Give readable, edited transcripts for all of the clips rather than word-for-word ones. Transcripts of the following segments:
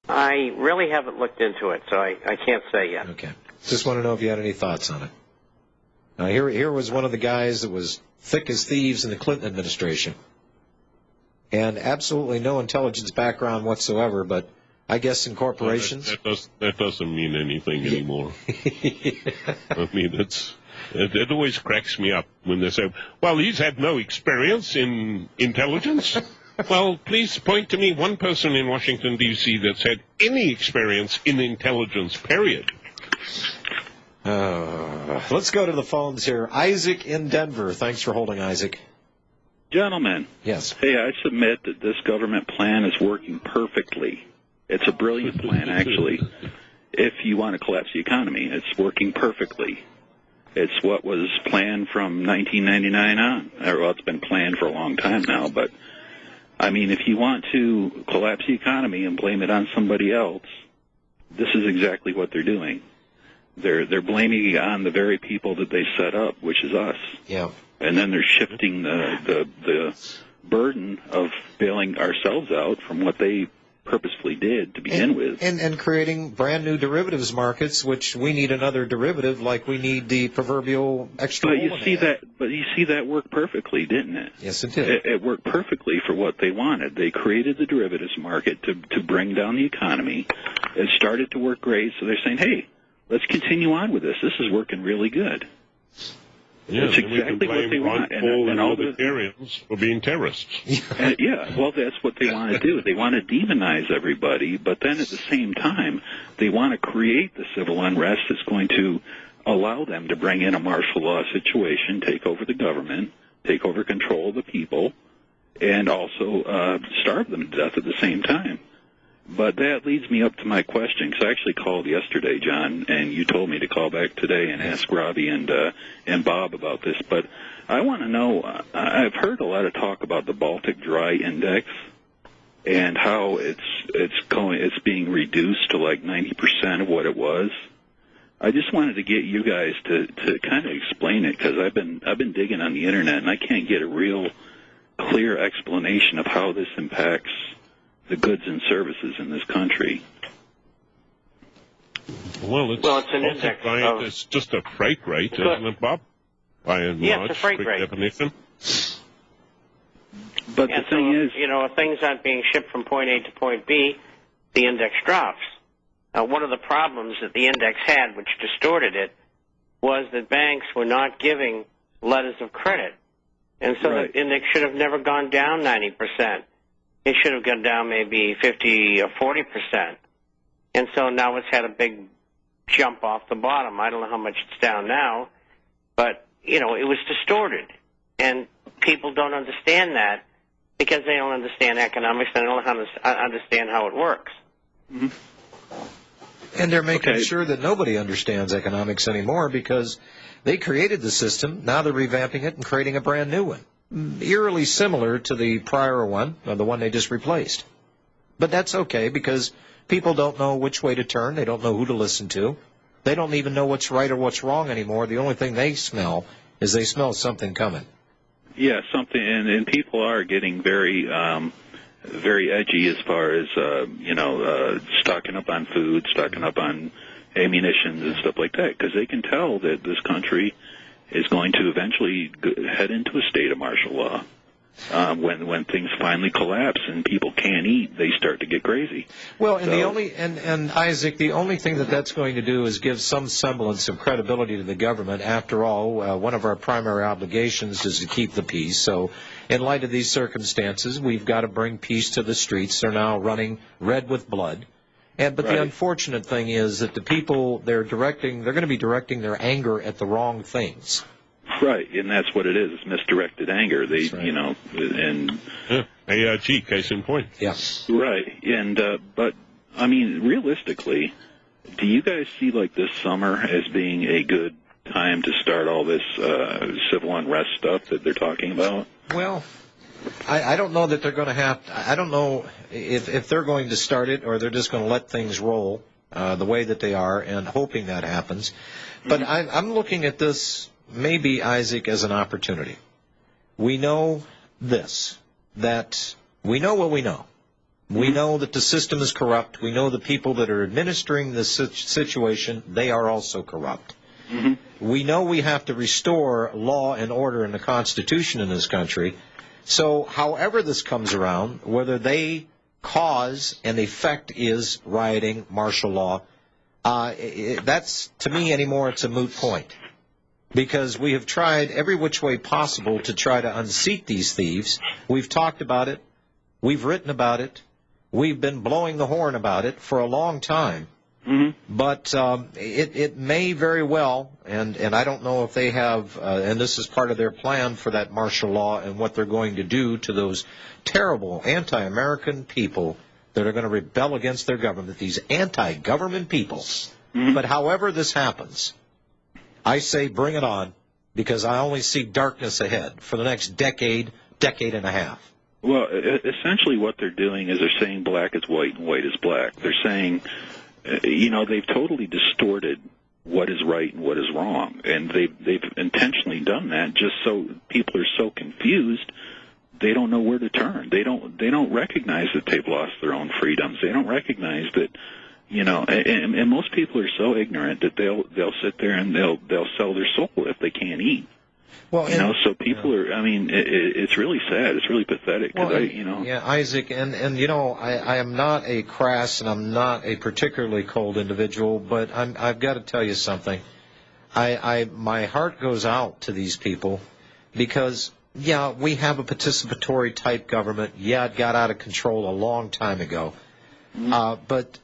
I really haven't looked into it, so I can't say yet. Okay. Just want to know if you had any thoughts on it. Here was one of the guys that was thick as thieves in the Clinton administration, and absolutely no intelligence background whatsoever, but I guess in corporations... That doesn't mean anything anymore. I mean, it always cracks me up when they say, well, he's had no experience in intelligence. Well, please point to me one person in Washington, D.C. that's had any experience in intelligence, period. Let's go to the phones here. Isaac in Denver. Thanks for holding, Isaac. Gentlemen. Yes. Hey, I submit that this government plan is working perfectly. It's a brilliant plan, actually. If you want to collapse the economy, it's working perfectly. It's what was planned from 1999 on. Well, it's been planned for a long time now, but, I mean, if you want to collapse the economy and blame it on somebody else, this is exactly what they're doing. They're blaming it on the very people that they set up, which is us. Yeah. And then they're shifting the burden of bailing ourselves out from what they purposefully did to begin with. And creating brand new derivatives markets, which we need another derivative like we need the proverbial extra. But you see that worked perfectly, didn't it? Yes, it did. It worked perfectly for what they wanted. They created the derivatives market to bring down the economy. It started to work great, so they're saying, hey, let's continue on with this. This is working really good. Yeah, that's exactly what they want. And all the Libertarians for being terrorists. Yeah, well, that's what they want to do. They want to demonize everybody, but then at the same time, they want to create the civil unrest that's going to allow them to bring in a martial law situation, take over the government, take over control of the people, and also starve them to death at the same time. But that leads me up to my question, because I actually called yesterday, John, and you told me to call back today and ask Robbie and Bob about this. But I want to know, I've heard a lot of talk about the Baltic Dry Index and how it's being reduced to like 90% of what it was. I just wanted to get you guys to kind of explain it, because I've been digging on the internet and I can't get a real clear explanation of how this impacts the goods and services in this country. Well, it's an index. It's just a freight rate, isn't it, Bob? By and large, it's a freight rate. Definition. But the thing is, if things aren't being shipped from point A to point B, the index drops. One of the problems that the index had, which distorted it, was that banks were not giving letters of credit. And so the index should have never gone down 90%. It should have gone down maybe 50 or 40%. And so now it's had a big jump off the bottom. I don't know how much it's down now, but, it was distorted. And people don't understand that because they don't understand economics. They don't understand how it works. Mm-hmm. And they're making sure that nobody understands economics anymore because they created the system. Now they're revamping it and creating a brand new one. Eerily similar to the prior one, the one they just replaced. But that's okay because people don't know which way to turn. They don't know who to listen to. They don't even know what's right or what's wrong anymore. The only thing they smell is they smell something coming. Yeah, something, and people are getting very, very edgy as far as, stocking up on food, stocking up on ammunition and stuff like that, because they can tell that this country is going to eventually head into a state of martial law. When things finally collapse and people can't eat, they start to get crazy. Well, and Isaac, the only thing that's going to do is give some semblance of credibility to the government. After all, one of our primary obligations is to keep the peace. So, in light of these circumstances, we've got to bring peace to the streets. They're now running red with blood. But the unfortunate thing is that the people they're going to be directing their anger at the wrong things. Right, and that's what it is. It's misdirected anger. They, and AIG, case in point. Yeah. Right, and but I mean, realistically, do you guys see like this summer as being a good time to start all this civil unrest stuff that they're talking about? Well, I don't know that they're going to have. I don't know if they're going to start it or they're just going to let things roll the way that they are and hoping that happens. But I'm looking at this. Maybe, Isaac, as an opportunity. We know this, that we know what we know. We know that the system is corrupt. We know the people that are administering this situation, they are also corrupt. We know we have to restore law and order in the Constitution in this country. So however this comes around, whether they cause and the effect is rioting, martial law, that's, to me anymore, it's a moot point. Because we have tried every which way possible to try to unseat these thieves. We've talked about it. We've written about it. We've been blowing the horn about it for a long time. But it may very well, and I don't know if they have, and this is part of their plan for that martial law and what they're going to do to those terrible anti-American people that are going to rebel against their government, these anti-government people. But however this happens, I say bring it on, because I only see darkness ahead for the next decade, decade and a half. Well, essentially what they're doing is they're saying black is white and white is black. They're saying, they've totally distorted what is right and what is wrong, and they've intentionally done that just so people are so confused they don't know where to turn. They don't recognize that they've lost their own freedoms. They don't recognize that, and most people are so ignorant that they'll sit there and they'll sell their soul if they can't eat. Well, so people are. I mean, it's really sad. It's really pathetic. Yeah, Isaac, and I am not a crass and I'm not a particularly cold individual, but I've got to tell you something. My heart goes out to these people because, yeah, we have a participatory type government. Yeah, it got out of control a long time ago. But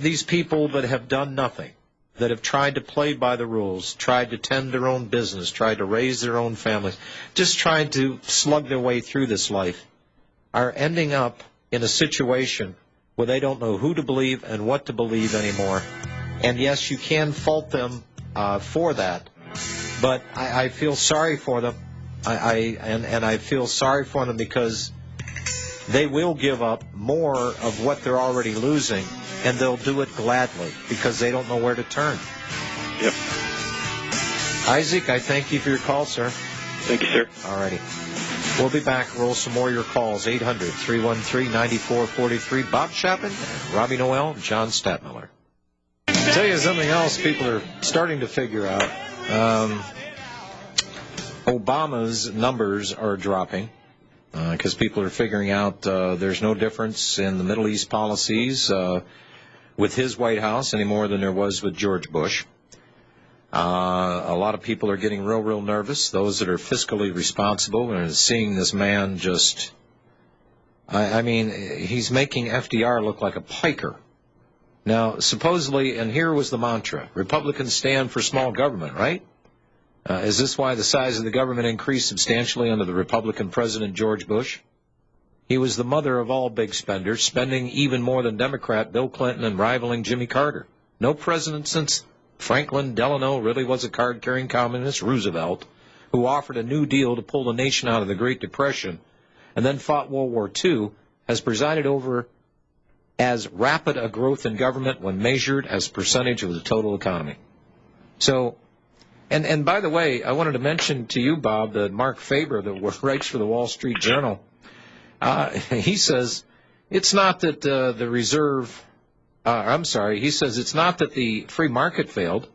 these people that have done nothing, that have tried to play by the rules, tried to tend their own business, tried to raise their own families, just tried to slug their way through this life, are ending up in a situation where they don't know who to believe and what to believe anymore. And yes, you can fault them for that, but I feel sorry for them. I feel sorry for them because they will give up more of what they're already losing, and they'll do it gladly because they don't know where to turn. Yep. Isaac, I thank you for your call, sir. Thank you, sir. All righty. We'll be back. Roll some more of your calls. 800-313-9443. Bob Chapman, Robbie Noel, John Statmiller. I'll tell you something else people are starting to figure out. Obama's numbers are dropping because people are figuring out there's no difference in the Middle East policies with his White House any more than there was with George Bush. A lot of people are getting real nervous, those that are fiscally responsible, and seeing this man just, I mean, he's making FDR look like a piker. Now, supposedly, and here was the mantra, Republicans stand for small government, right? Is this why the size of the government increased substantially under the Republican President George Bush? He was the mother of all big spenders, spending even more than Democrat Bill Clinton and rivaling Jimmy Carter. No president since Franklin Delano really was a card-carrying communist, Roosevelt, who offered a New Deal to pull the nation out of the Great Depression and then fought World War II, has presided over as rapid a growth in government when measured as percentage of the total economy. So, and by the way, I wanted to mention to you, Bob, that Mark Faber, that writes for the Wall Street Journal, he says it's not that he says it's not that the free market failed.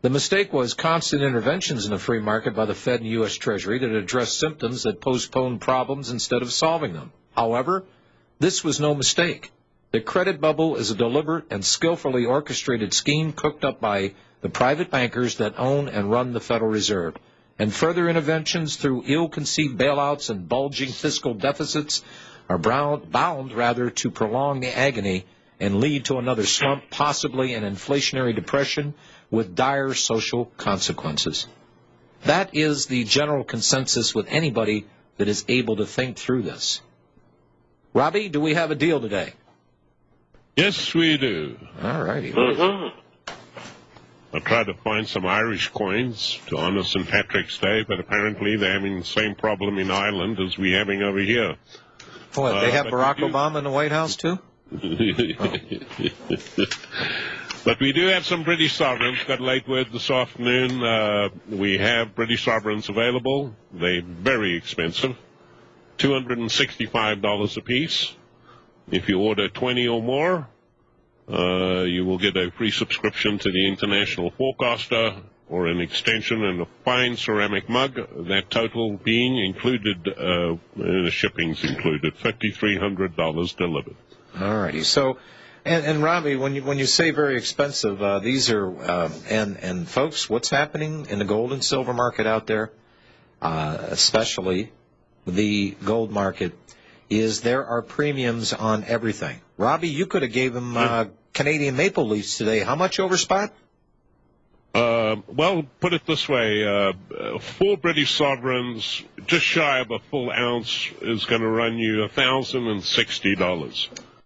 The mistake was constant interventions in the free market by the Fed and U.S. Treasury that addressed symptoms that postponed problems instead of solving them. However, this was no mistake. The credit bubble is a deliberate and skillfully orchestrated scheme cooked up by the private bankers that own and run the Federal Reserve. And further interventions through ill-conceived bailouts and bulging fiscal deficits are bound to prolong the agony and lead to another slump, possibly an inflationary depression with dire social consequences. That is the general consensus with anybody that is able to think through this. Robbie, do we have a deal today? Yes, we do. All righty. I tried to find some Irish coins to honor St. Patrick's Day, but apparently they're having the same problem in Ireland as we're having over here. What, they have Barack Obama in the White House, too? But we do have some British sovereigns. Got late word this afternoon. We have British sovereigns available. They're very expensive, $265 a piece. If you order 20 or more, you will get a free subscription to the International Forecaster or an extension and a fine ceramic mug. That total being included, the shipping's included, $5,300 delivered. All righty. So, and Robbie, when you say very expensive, these are and folks, what's happening in the gold and silver market out there, especially the gold market, is there are premiums on everything. Robbie, you could have gave him Canadian maple leafs today. How much over spot? Well, put it this way, 4 British sovereigns, just shy of a full ounce, is going to run you $1,060.